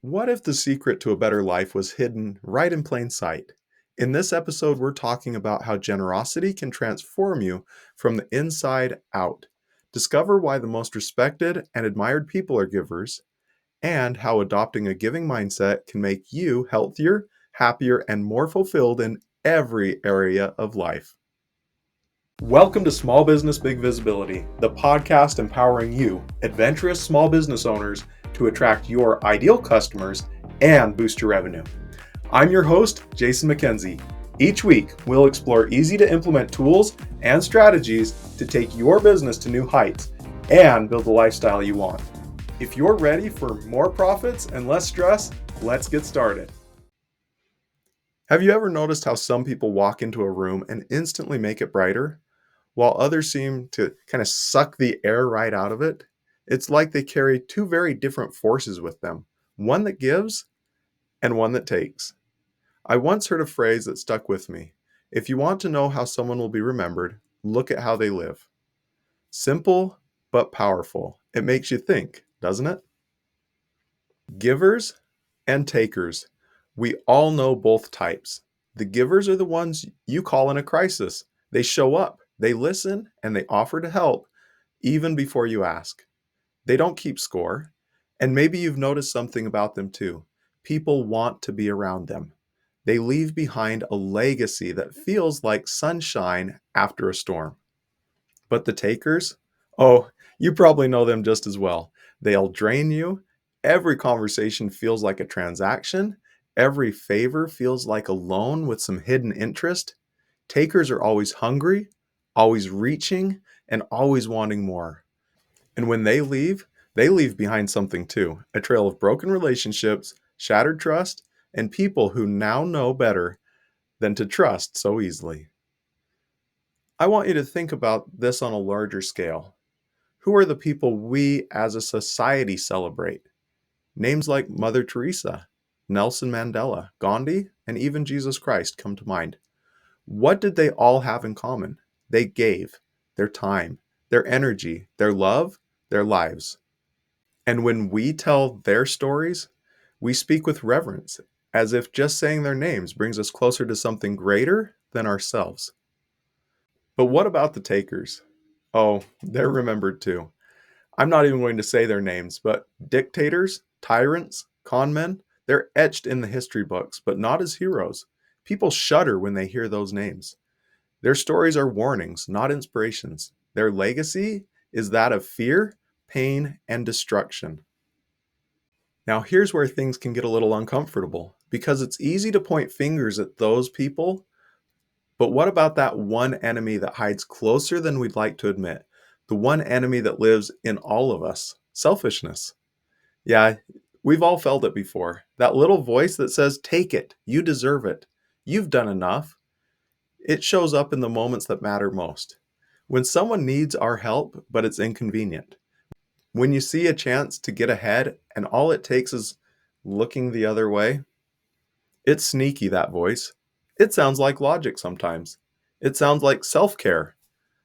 What if the secret to a better life was hidden right in plain sight? In this episode, we're talking about how generosity can transform you from the inside out. Discover why the most respected and admired people are givers, and how adopting a giving mindset can make you healthier, happier, and more fulfilled in every area of life. Welcome to Small Business Big Visibility, the podcast empowering you, adventurous small business owners, to attract your ideal customers and boost your revenue. I'm your host, Jason McKenzie. Each week, we'll explore easy to implement tools and strategies to take your business to new heights and build the lifestyle you want. If you're ready for more profits and less stress, let's get started. Have you ever noticed how some people walk into a room and instantly make it brighter, while others seem to kind of suck the air right out of it? It's like they carry two very different forces with them, one that gives and one that takes. I once heard a phrase that stuck with me. If you want to know how someone will be remembered, look at how they live. Simple, but powerful. It makes you think, doesn't it? Givers and takers. We all know both types. The givers are the ones you call in a crisis. They show up, they listen, and they offer to help even before you ask. They don't keep score. And maybe you've noticed something about them too. People want to be around them. They leave behind a legacy that feels like sunshine after a storm. But the takers? Oh, you probably know them just as well. They'll drain you. Every conversation feels like a transaction. Every favor feels like a loan with some hidden interest. Takers are always hungry, always reaching, and always wanting more. And when they leave behind something too, a trail of broken relationships, shattered trust, and people who now know better than to trust so easily. I want you to think about this on a larger scale. Who are the people we as a society celebrate? Names like Mother Teresa, Nelson Mandela, Gandhi, and even Jesus Christ come to mind. What did they all have in common? They gave their time, their energy, their love, their lives. And when we tell their stories, we speak with reverence, as if just saying their names brings us closer to something greater than ourselves. But what about the takers? Oh, they're remembered too. I'm not even going to say their names, but dictators, tyrants, conmen, they're etched in the history books, but not as heroes. People shudder when they hear those names. Their stories are warnings, not inspirations. Their legacy is that of fear, pain, and destruction. Now, here's where things can get a little uncomfortable, because it's easy to point fingers at those people, but what about that one enemy that hides closer than we'd like to admit? The one enemy that lives in all of us, selfishness. Yeah, we've all felt it before. That little voice that says, take it, you deserve it, you've done enough. It shows up in the moments that matter most. When someone needs our help, but it's inconvenient. When you see a chance to get ahead and all it takes is looking the other way. It's sneaky, that voice. It sounds like logic sometimes. It sounds like self-care.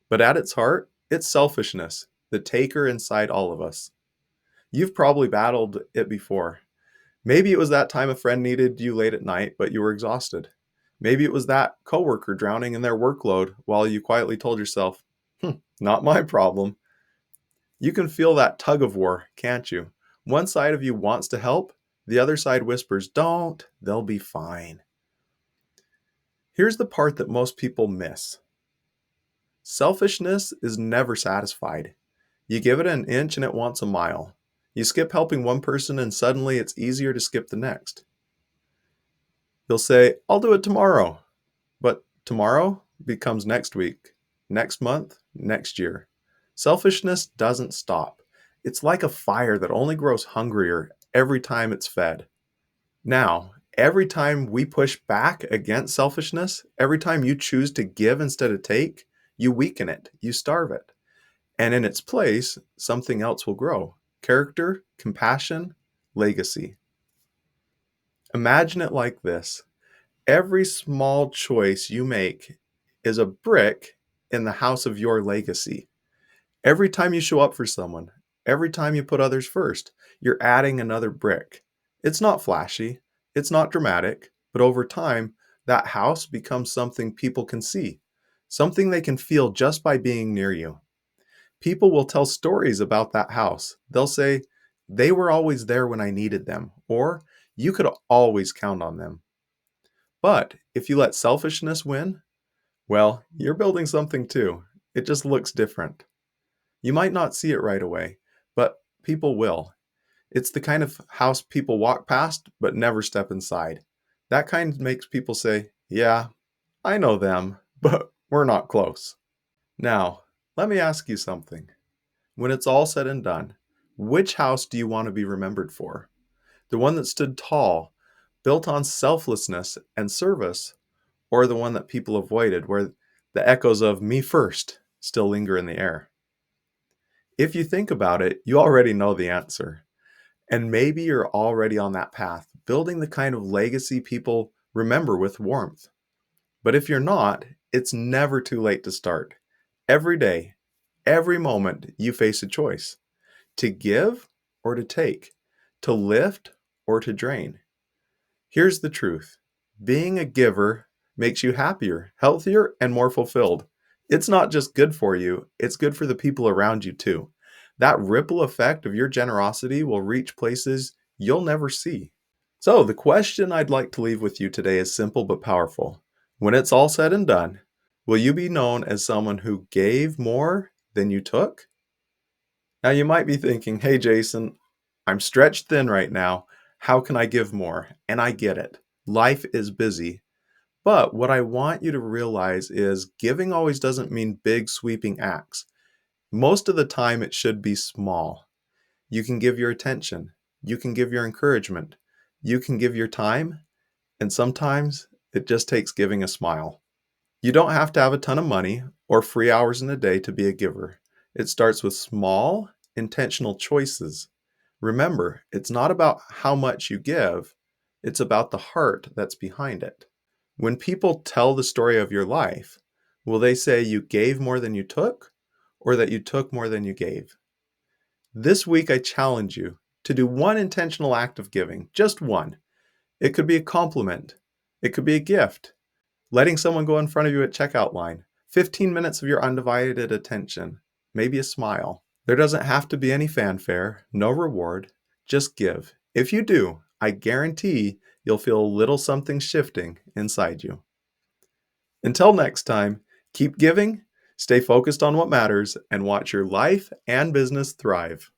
But at its heart, it's selfishness, the taker inside all of us. You've probably battled it before. Maybe it was that time a friend needed you late at night, but you were exhausted. Maybe it was that coworker drowning in their workload while you quietly told yourself, not my problem. You can feel that tug of war, can't you? One side of you wants to help, the other side whispers, don't, they'll be fine. Here's the part that most people miss. Selfishness is never satisfied. You give it an inch and it wants a mile. You skip helping one person and suddenly it's easier to skip the next. You'll say, I'll do it tomorrow. But tomorrow becomes next week, next month, next year. Selfishness doesn't stop. It's like a fire that only grows hungrier every time it's fed. Now, every time we push back against selfishness, every time you choose to give instead of take, you weaken it, you starve it. And in its place, something else will grow. Character, compassion, legacy. Imagine it like this. Every small choice you make is a brick in the house of your legacy. Every time you show up for someone, every time you put others first, you're adding another brick. It's not flashy, it's not dramatic, but over time, that house becomes something people can see, something they can feel just by being near you. People will tell stories about that house. They'll say, they were always there when I needed them, or you could always count on them. But if you let selfishness win, well, you're building something too. It just looks different. You might not see it right away, but people will. It's the kind of house people walk past but never step inside. That kind makes people say, yeah, I know them, but we're not close. Now, let me ask you something. When it's all said and done, which house do you want to be remembered for? The one that stood tall, built on selflessness and service, or the one that people avoided, where the echoes of me first still linger in the air? If you think about it, you already know the answer. And maybe you're already on that path, building the kind of legacy people remember with warmth. But if you're not, it's never too late to start. Every day, every moment, you face a choice: to give or to take, to lift or to drain. Here's the truth: being a giver makes you happier, healthier, and more fulfilled. It's not just good for you, it's good for the people around you too. That ripple effect of your generosity will reach places you'll never see. So, the question I'd like to leave with you today is simple but powerful. When it's all said and done, will you be known as someone who gave more than you took? Now, you might be thinking, hey, Jason, I'm stretched thin right now. How can I give more? And I get it. Life is busy. But what I want you to realize is giving always doesn't mean big, sweeping acts. Most of the time, it should be small. You can give your attention. You can give your encouragement. You can give your time. And sometimes it just takes giving a smile. You don't have to have a ton of money or free hours in a day to be a giver. It starts with small, intentional choices. Remember, it's not about how much you give, it's about the heart that's behind it. When people tell the story of your life, will they say you gave more than you took, or that you took more than you gave? This week, I challenge you to do one intentional act of giving, just one. It could be a compliment, it could be a gift, letting someone go in front of you at checkout line, 15 minutes of your undivided attention, maybe a smile. There doesn't have to be any fanfare, no reward, just give. If you do, I guarantee you'll feel a little something shifting inside you. Until next time, keep giving, stay focused on what matters, and watch your life and business thrive.